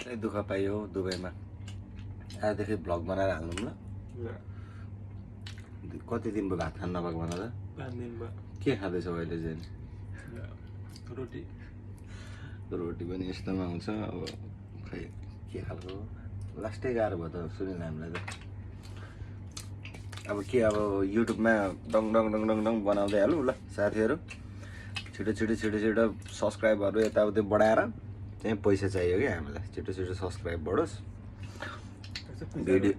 साह्रै दुःख पाइयो दुबईमा आजदेखि भ्लग बनाएर हाल्नु ल कति दिन भयो भात खानु नपाएको भन त 5 दिन भयो के खाँदैछौ अहिले चाहिँ रोटी रोटी पनि यस्तोमा आउँछ अब खै के खालको लास्टै गाह्रो भयो त सुनिल हामीलाई त अब के अब युट्युबमा डङ डङ डङ डङ डङ बनाउँदै हालौँ ल साथीहरू छिटो छिटो छिटो छिटो सब्सक्राइबहरू यताउति बढाएर त्यही पैसा चाहियो कि हामीलाई छिटो छिटो सब्सक्राइब बढोस् भिडियो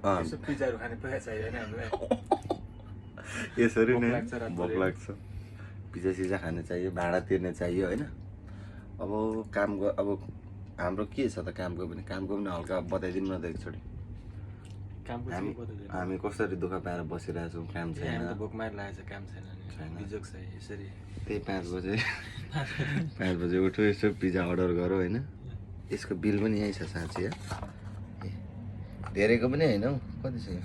पिज्जाहरू खाने पैसा चाहियो नि हामीलाई यसरी नै भोक लाग्छ रातभरि। भोक लाग्छ पिज्जा सिजा खाने चाहियो भाडा तिर्ने चाहियो होइन अब काम अब हाम्रो के छ त कामको पनि हल्का बताइदिउँ न त एकचोटि कामको हामी चाहिँ बताउँदैन हामी कसरी दुःख पाएर बसिरहेछौँ काम छैन हामी त भोक मार लागेको छ काम छैन छैन। नि बिजोग छ यसरी त्यही 5 बजे उठो यसो पिज्जा अर्डर गरौँ होइन यसको बिल पनि यहीँ छ साँच्ची ए धेरैको पनि होइन हौ कति छ यो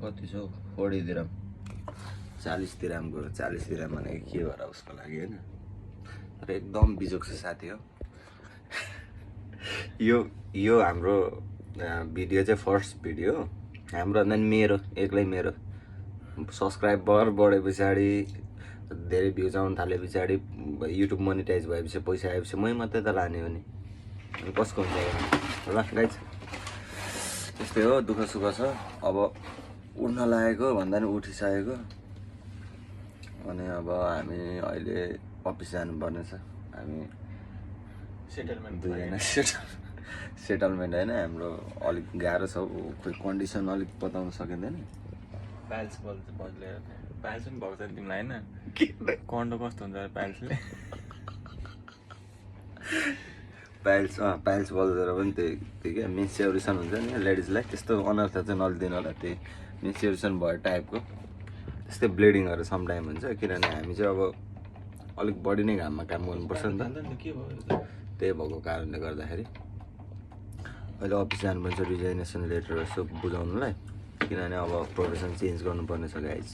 कति छ 40 दिराम 40 दिरामको 40 दिराम भनेको के भएर उसको लागि होइन तर एकदम बिजोग छ साथी हो यो हाम्रो भिडियो चाहिँ फर्स्ट भिडियो हाम्रो भन्दा नि मेरो एक्लै मेरो सब्सक्राइबर बढे पछाडि धेरै भ्युज आउनु थाले पछाडि युट्युब मोनिटाइज भएपछि पैसा आएपछि मै मात्रै त लाने हो नि अनि कसको हुन्छ ल गाइज त्यस्तै हो दुःख सुख छ अब उड्न लागेको भन्दा नि उठिसकेको अनि अब हामी अहिले अफिस जानुपर्ने छ हामी सेटलमेन्ट दुईजना सेटलमेन्ट होइन हाम्रो अलिक गाह्रो छ खोइ कन्डिसन अलिक बताउन सकिँदैन पाइल्स बदलेर पाइल्स पनि भएको छ नि तिमीलाई होइन कन्डो कस्तो हुन्छ पाइल्सले पाइल्स बल्झेर पनि त्यही क्या मेन्स्ट्रुएसन हुन्छ नि लेडिजलाई त्यस्तो अनर्थ चाहिँ नलिदिनु होला त्यही मेन्स्ट्रुएसन भयो टाइपको त्यस्तै ब्लिडिङहरू समटाइम हुन्छ किनभने हामी चाहिँ अब अलिक बढी नै घाममा काम गर्नुपर्छ नि त के भयो त्यही भएको कारणले गर्दाखेरि अहिले अफिस जानुपर्छ रिजाइनेसन लेटर यसो बुझाउनुलाई किनभने अब प्रोफेसन चेन्ज गर्नुपर्ने छ गाइज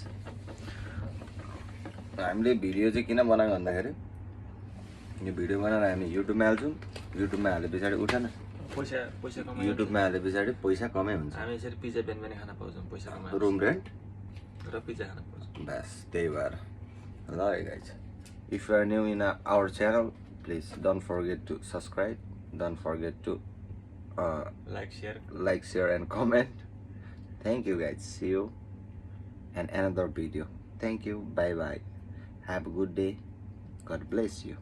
हामीले भिडियो चाहिँ किन बनायो भन्दाखेरि यो भिडियो बनाएर हामी युट्युबमा हाल्छौँ युट्युबमा हाले पछाडि उठेन पैसा कमाइ युट्युबमा हाले पछाडि पैसा कमै हुन्छ हामी यसरी पिज्जा बिहान पनि खान पाउँछौँ पैसा कमाइ रुम रेन्ट र पिज्जा खान पाउँछौँ बस त्यही भएर ल guys if you are new in our channel please don't forget to subscribe don't forget to like share and comment. Thank you guys, see you in another video. Thank you, bye bye, have a good day, God bless you.